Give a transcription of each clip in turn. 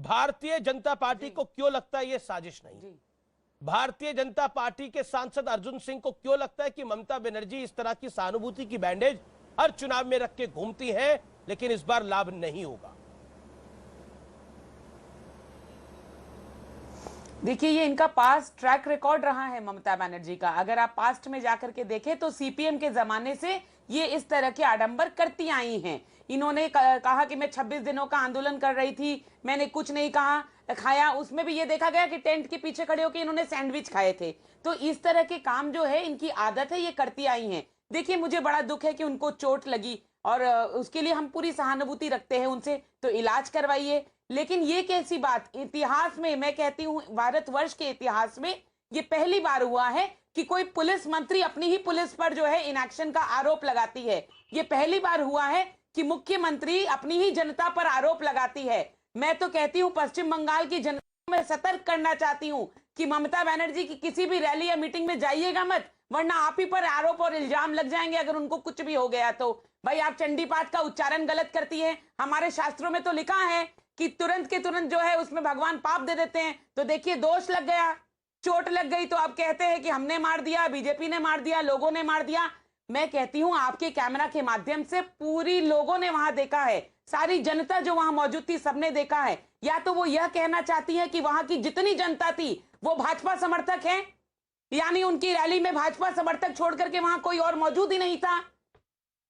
Bharatiya Janata party को क्यों लगता है ये साजिश नहीं? भारतीय जनता पार्टी के सांसद अर्जुन सिंह को क्यों लगता है कि ममता बनर्जी इस तरह की सहानुभूति की बैंडेज हर चुनाव में रख के घूमती हैं, लेकिन इस बार लाभ नहीं होगा? देखिए, ये इनका पास्ट ट्रैक रिकॉर्ड रहा है ममता बनर्जी का। अगर आप पास्ट में जाकर के देखें तो सीपीएम के जमाने से ये इस तरह के आडंबर करती आई हैं। इन्होंने कहा कि मैं 26 दिनों का आंदोलन कर रही थी, मैंने कुछ नहीं कहा खाया। उसमें भी ये देखा गया कि टेंट के पीछे खड़े होकर इन्होंने सैंडविच खाए थे। तो इस तरह के काम जो है इनकी आदत है, ये करती आई हैं। देखिए, मुझे बड़ा दुख है कि उनको चोट लगी और उसके लिए हम पूरी सहानुभूति रखते हैं उनसे, तो इलाज करवाइए। लेकिन ये कैसी बात, इतिहास में मैं कहती हूँ, भारतवर्ष के इतिहास में ये पहली बार हुआ है कि कोई पुलिस मंत्री अपनी ही पुलिस पर जो है इनएक्शन का आरोप लगाती है। ये पहली बार हुआ है कि मुख्यमंत्री अपनी ही जनता पर आरोप लगाती है। मैं तो कहती हूँ पश्चिम बंगाल की जनता को मैं सतर्क करना चाहती हूँ कि ममता बनर्जी की किसी भी रैली या मीटिंग में जाइएगा मत, वरना आप ही पर आरोप और इल्जाम लग जाएंगे अगर उनको कुछ भी हो गया तो। भाई, आप चंडी पाठ का उच्चारण गलत करती है। हमारे शास्त्रों में तो लिखा है कि तुरंत के तुरंत जो है उसमें भगवान पाप दे देते हैं। तो देखिए, दोष लग गया, चोट लग गई, तो आप कहते हैं कि हमने मार दिया, बीजेपी ने मार दिया, लोगों ने मार दिया। मैं कहती हूं आपके कैमरा के माध्यम से पूरी लोगों ने वहां देखा है, सारी जनता जो वहां मौजूद थी सबने देखा है। या तो वो यह कहना चाहती है कि वहां की जितनी जनता थी वो भाजपा समर्थक है, यानी उनकी रैली में भाजपा समर्थक छोड़ करके वहां कोई और मौजूद ही नहीं था।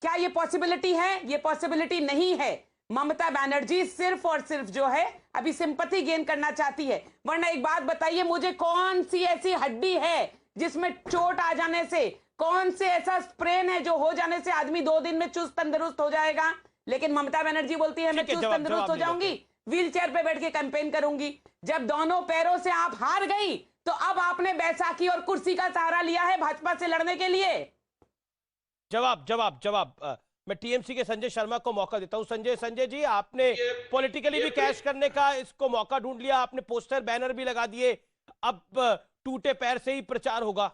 क्या ये पॉसिबिलिटी है? ये पॉसिबिलिटी नहीं है। ममता बनर्जी सिर्फ और सिर्फ जो है अभी सिंपैथी गेन करना चाहती है। वरना एक बात बताइए मुझे, कौन सी ऐसी हड्डी है जिसमें चोट आ जाने से, कौन से ऐसा स्प्रेन है जो हो जाने से आदमी 2 दिन में चुस्त तंदुरुस्त हो जाएगा? लेकिन ममता बनर्जी बोलती है मैं चुस्त तंदुरुस्त हो जाऊंगी, व्हील चेयर पे बैठ के कैंपेन करूंगी। जब दोनों पैरों से आप हार गई तो अब आपने बैसाखी और कुर्सी का सहारा लिया है भाजपा से लड़ने के लिए। जवाब मैं टीएमसी के संजय शर्मा को मौका देता हूं। संजय जी, आपने पॉलिटिकली भी कैश करने का इसको मौका ढूंढ लिया, आपने पोस्टर बैनर भी लगा दिए, अब टूटे पैर से ही प्रचार होगा।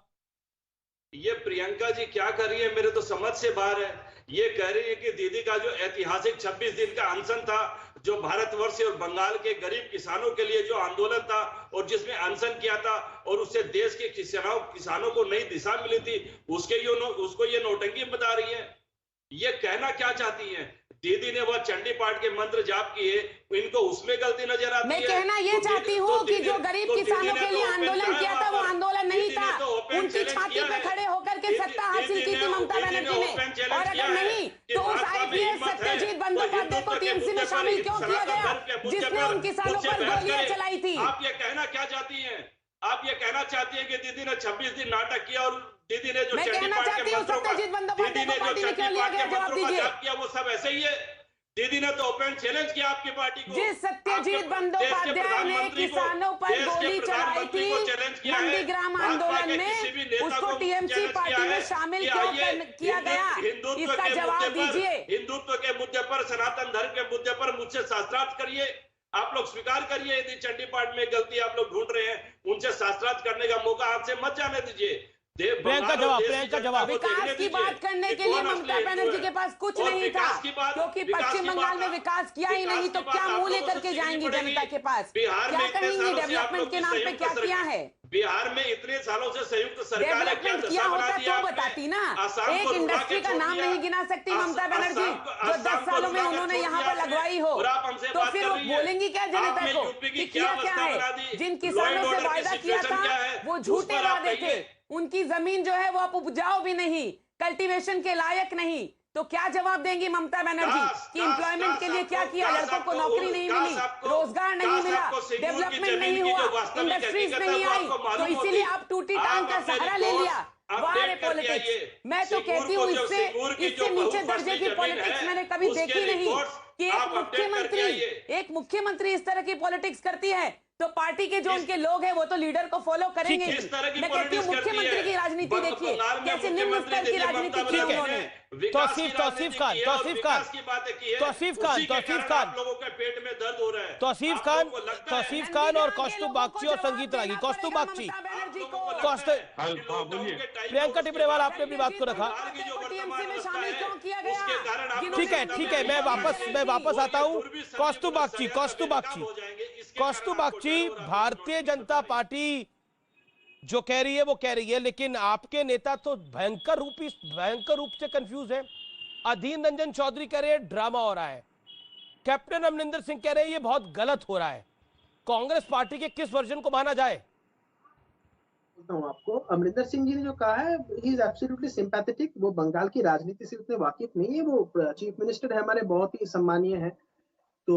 ये प्रियंका जी क्या कर रही है, मेरे तो समझ से बाहर है। ये कह रही है कि दीदी का जो ऐतिहासिक 26 दिन का अनशन था, जो भारतवर्ष और बंगाल के गरीब किसानों के लिए जो आंदोलन था और जिसमें अनशन किया था और उससे देश के किसानों को नई दिशा मिली थी, उसको ये नौटंकी बता रही है। ये कहना क्या चाहती हैं? दीदी ने वह चंडी पाठ के मंत्र जाप किए, इनको उसमें गलती नजर आती है। मैं कहना ये चाहती हूँ कि जो गरीब किसानों के लिए आंदोलन किया था वो आंदोलन नहीं था, उनकी छाती पे खड़े होकर के सत्ता हासिल की थी ममता बनर्जी ने। और अगर नहीं तो उस आईपीएस सत्यजीत बंदोपाध्याय को टीएमसी में शामिल क्यों किया गया, जिसने उन किसानों पर गोलियां चलाई थी? आप ये कहना क्या चाहती है? आप ये कहना चाहती है कि दीदी ने 26 दिन नाटक किया और दीदी ने जो चंडी पाठ के मंत्रों का जाप किया वो सब ऐसे ही है? दीदी ने तो ओपन चैलेंज किया आपकी पार्टी को। जिस सत्यजीत बंदोपाध्याय ने किसानों पर गोली चलाई थी नंदीग्राम आंदोलन में, उसको टीएमसी पार्टी में शामिल क्यों किया गया? इसका जवाब दीजिए। हिंदुत्व के मुद्दे पर, सनातन धर्म के मुद्दे पर मुझसे शास्त्रार्थ करिए, आप लोग स्वीकार करिए। यदि चंडी पाठ में गलती आप लोग ढूंढ रहे हैं, उनसे शास्त्रार्थ करने का मौका आपसे मत जाने दीजिए। प्रियंका जवाब। विकास की बात करने के लिए ममता बनर्जी के पास कुछ नहीं था, क्योंकि पश्चिम बंगाल में विकास किया ही नहीं, तो क्या मुंह लेकर के जाएंगी जनता के पास? क्या कहेंगी डेवलपमेंट के नाम पे क्या किया है? बिहार में इतने सालों से संयुक्त सरकार डेवलपमेंट किया होता तो बताती ना। एक इंडस्ट्री का नाम नहीं गिना सकती ममता बनर्जी जो 10 सालों में उन्होंने यहाँ पर लगवाई हो, तो फिर वो बोलेंगे क्या जनता को कि किया क्या है? जिन किसानों से वायदा किया था वो झूठे वादे थे, उनकी जमीन जो है वो अब उपजाऊ भी नहीं, कल्टीवेशन के लायक नहीं। तो क्या जवाब देंगी ममता बनर्जी कि एम्प्लॉयमेंट के लिए क्या किया? लड़कों को नौकरी नहीं मिली, रोजगार नहीं मिला, डेवलपमेंट नहीं हुआ, इंडस्ट्रीज नहीं आई, तो इसीलिए आप टूटी टांग का सहारा ले लिया। वाह पॉलिटिक्स! मैं तो कहती हूँ इससे नीचे दर्जे की पॉलिटिक्स मैंने कभी देखी नहीं कि एक मुख्यमंत्री इस तरह की पॉलिटिक्स करती है। तो पार्टी के जो उनके लोग हैं वो तो लीडर को फॉलो करेंगे। मैं कहती हूँ मुख्यमंत्री की राजनीति देखिए, कैसे निम्न स्तर की राजनीति की उन्होंने। तौसीफ खान और कौस्तुभ बागची और संगीत रागी। कौस्तुभ बागची, प्रियंका टिब्रेवाल, आपने अपनी बात को रखा। ठीक है, मैं वापस आता हूँ। कौस्तुभ बागची, कौस्तुभ बागची, भारतीय जनता पार्टी जो कह रही है वो कह रही है, लेकिन आपके नेता तो भयंकर रूप से कंफ्यूज है। अधीर रंजन चौधरी कह रहे हैं ड्रामा हो रहा है, कैप्टन अमरिंदर सिंह कह रहे हैं ये बहुत गलत हो रहा है। कांग्रेस पार्टी के किस वर्जन को माना जाए? बोलता हूँ आपको, अमरिंदर सिंह जी ने जो कहा है, ही इज एब्सोल्युटली सिंपैथेटिक। वो बंगाल की राजनीति से उतने वाकिफ नहीं है। वो चीफ मिनिस्टर है हमारे, बहुत ही सम्मानीय है। तो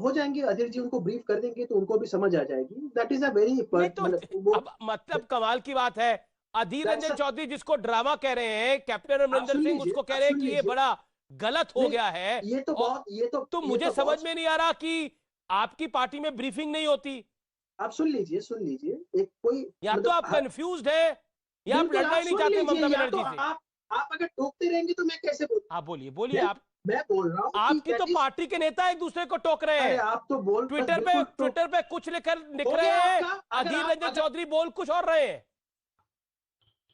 हो जाएंगे, अधीर जी उनको ब्रीफ कर देंगे तो उनको भी समझ आ जाएगी। दैट इज अ वेरी मतलब कमाल की बात है, अधीर रंजन चौधरी जिसको ड्रामा कह रहे हैं, कैप्टन अमरिंदर सिंह उसको कह रहे हैं कि ये बड़ा गलत हो गया है। तो मुझे समझ में नहीं आ रहा कि आपकी पार्टी में ब्रीफिंग नहीं होती। आप सुन लीजिए एक कोई, या तो आप कंफ्यूज्ड है या आप लड़ना ही नहीं चाहते ममता बनर्जी से। आप अगर टोकते रहेंगे तो मैं कैसे बोलूं? आप बोलिए आप। मैं बोल रहा हूँ, आपकी तो पार्टी के नेता एक दूसरे को टोक रहे हैं। आप तो बोल ट्विटर पे कुछ लिख रहे हैं, अधीर रंजन चौधरी बोल कुछ और रहे हैं।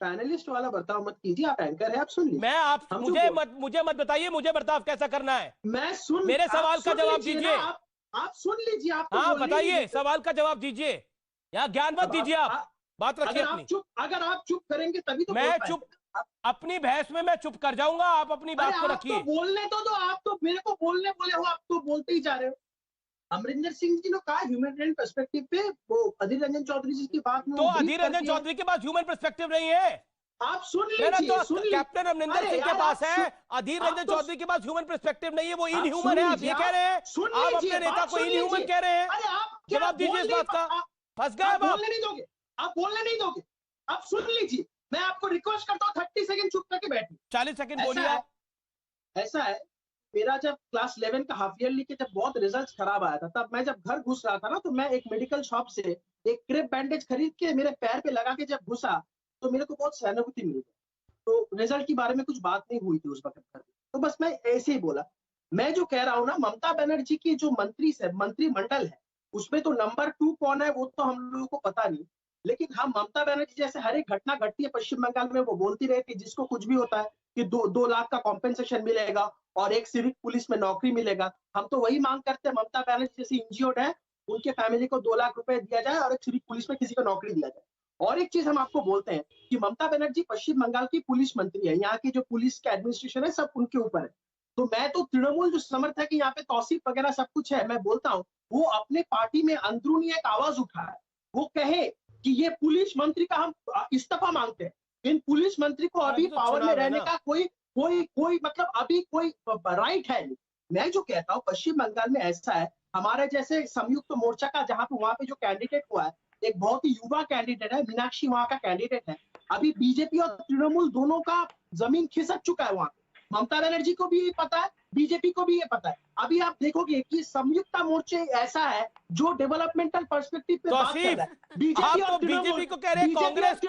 पैनलिस्ट वाला बर्ताव मत कीजिए, आप एंकर है, आप सुन लीजिए। मैं आप मुझे मत बताइए मुझे बर्ताव कैसा करना है। मेरे सवाल का जवाब दीजिए। आप सुन लीजिए। आप हाँ बताइए, सवाल का जवाब दीजिए, यहाँ ज्ञान मत दीजिए, आप बात रखिए अपनी। अगर आप चुप करेंगे तभी तो मैं चुप, अपनी बहस में मैं चुप कर जाऊंगा, आप अपनी बात को रखिए। बोलने तो आप तो मेरे को बोलने बोले हो, आप तो बोलते ही जा रहे हो। अमरिंदर सिंह जी ने कहा ह्यूमैनिटेरियन पर्सपेक्टिव पे, वो अधीर रंजन चौधरी जी की बात में, तो अधीर रंजन चौधरी के पास ह्यूमन पर्सपेक्टिव नहीं है। आप सुन लीजिए। तो कैप्टन अमरिंदर सिंह के पास है, अधीर रंजन चौधरी के पास ह्यूमन पर्सपेक्टिव नहीं है, वो इनह्यूमन है। आप ये कह रहे हैं, आप अपने नेता को इनह्यूमन कह रहे हैं। जवाब दीजिए इस बात का। फंस गए आप। बोलने नहीं दोगे, आप बोलने नहीं दोगे। आप सुन लीजिए, मैं आपको रिक्वेस्ट करता हूँ 30 सेकंड चुप करके बैठिए। 40 सेकंड बोलिए आप। ऐसा है, मेरा जब क्लास 11 का हाफ ईयरली के जब बहुत रिजल्ट खराब आया था, तब मैं जब घर घुस रहा था ना, तो मैं एक मेडिकल शॉप से एक क्रेप बैंडेज खरीद के मेरे पैर पे लगा के जब घुसा तो मेरे को बहुत सहानुभूति मिली। तो रिजल्ट के बारे में कुछ बात नहीं हुई थी उस वक्त घर, तो बस मैं ऐसे ही बोला। मैं जो कह रहा हूँ ना, ममता बनर्जी की जो मंत्रिमंडल है, उसमें तो नंबर 2 कौन है वो तो हम लोगों को पता नहीं, लेकिन हम ममता बनर्जी जैसे हर एक घटना घटती है पश्चिम बंगाल में, वो बोलती रहती है जिसको कुछ भी होता है कि 2 लाख का कॉम्पेंसेशन मिलेगा और एक सिविक पुलिस में नौकरी मिलेगा। हम तो वही मांग करते हैं, ममता बनर्जी जैसी इंजियोर्ड है उनके फैमिली को 2 लाख रुपए दिया जाए और एक सिविक पुलिस में किसी को नौकरी दिया जाए। और एक चीज हम आपको बोलते हैं कि ममता बनर्जी पश्चिम बंगाल की पुलिस मंत्री है, यहाँ की जो पुलिस का एडमिनिस्ट्रेशन है सब उनके ऊपर है। तो मैं तो तृणमूल जो समर्थक है यहाँ पे तौसीफ वगैरह सब कुछ है, मैं बोलता हूँ वो अपने पार्टी में अंदरूनी एक आवाज उठाए, वो कहे कि ये पुलिस मंत्री का हम इस्तीफा मांगते हैं। इन पुलिस मंत्री को अभी पावर में रहने का कोई मतलब अभी कोई राइट है नहीं। मैं जो कहता हूँ पश्चिम बंगाल में ऐसा है, हमारे जैसे संयुक्त मोर्चा का जहाँ पे वहां पे जो कैंडिडेट हुआ है, एक बहुत ही युवा कैंडिडेट है, मीनाक्षी वहां का कैंडिडेट है। अभी बीजेपी और तृणमूल दोनों का जमीन खिसक चुका है वहां पे। ममता बनर्जी को भी ये पता है, बीजेपी को भी ये पता है। अभी आप देखोगे कि संयुक्त मोर्चे ऐसा है जो डेवलपमेंटल पर्सपेक्टिव पे बात कर रहा है। बीजेपी को कह रहे हैं कांग्रेस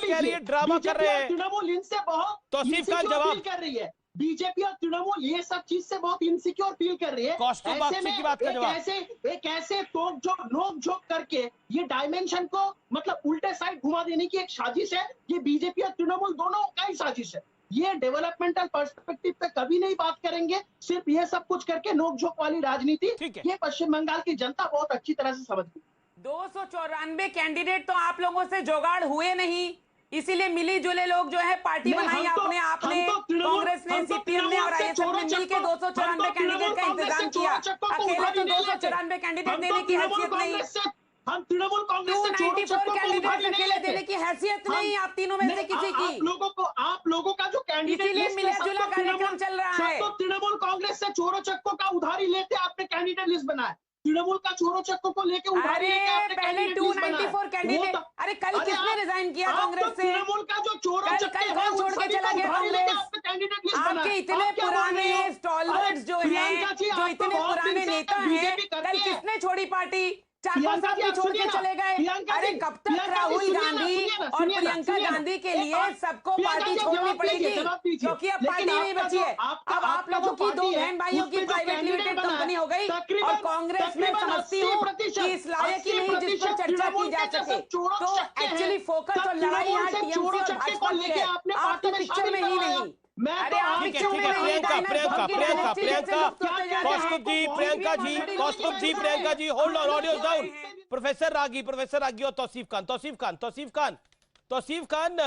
कह रही है ड्रामा कर रहे हैं। तृणमूल इनसे बहुत तौसीफ का जवाब कर रही है। बीजेपी और तृणमूल ये सब चीज से बहुत इनसिक्योर फील कर रही है। ऐसे में की बात एक ऐसे नोक झोंक करके ये डायमेंशन को मतलब उल्टे साइड घुमा देने की एक साजिश है। ये बीजेपी और तृणमूल दोनों का ही साजिश है। ये डेवलपमेंटल पर्सपेक्टिव पे कभी नहीं बात करेंगे, सिर्फ ये सब कुछ करके नोकझोंक वाली राजनीति ये पश्चिम बंगाल की जनता बहुत अच्छी तरह से समझ गई। 294 कैंडिडेट तो आप लोगों से जुगाड़ हुए नहीं, इसीलिए मिली जुले लोग जो है पार्टी बनाई आपने कांग्रेस ने, सीपीएम ने और आईएसएफ ने मिलकर 294 कैंडिडेट का इंतजाम किया। अकेले तो 294 कैंडिडेट देने की हैसियत नहीं। हम तृणमूल कांग्रेस से 294 कैंडिडेट अकेले देने की हैसियत नहीं आप तीनों में से किसी की। आप लोगों का जो कैंडिडेट इसीलिए मिला-जुला कार्यक्रम चल रहा है। तो तृणमूल कांग्रेस से चोरों चक्कों का उधारी लेते आपने कैंडिडेट लिस्ट बनाया। तृणमूल का चोरों चक्कों को लेके उधारी लेके आपने पहले 294 कैंडिडेट। अरे कल किसने रिजाइन किया कांग्रेस से? तृणमूल का जो चोरों कल कौन छोड़ के चला गया कांग्रेस? आपके इतने पुराने स्टॉलवर्ड्स जो हैं, जो इतने पुराने नेता हैं, कल किसने छोड़ी पार्टी? 4-5 साल भी छोड़ के चले गए। अरे कब तक राहुल गांधी और प्रियंका गांधी के लिए सबको पार्टी छोड़नी पड़ेगी, क्योंकि अब पार्टी नहीं बची है। अब आप लोगों की 2 बहन भाइयों की प्राइवेट लिमिटेड कंपनी हो गई और कांग्रेस में समझती हूँ कि इस लायक ही नहीं जिस पर चर्चा की जा सके। तो एक्चुअली फोकस और लड़ाई यहाँ टीएमसी और भाजपा की है, आपके पिक्चर में ही नहीं। मैं अरे तो आप आप ठीक है, क्यों ठीक है, नहीं प्रियंका, बताना? प्रियंका, सबकी प्रियंका, राजनीति से प्रियंका, लोग सोते जा रहे हैं। Kaustubh ji, Priyanka ji, Kaustubh ji, Priyanka ji, hold on, audio down. Professor Ragi और तौसीफ खान, तौसीफ खान,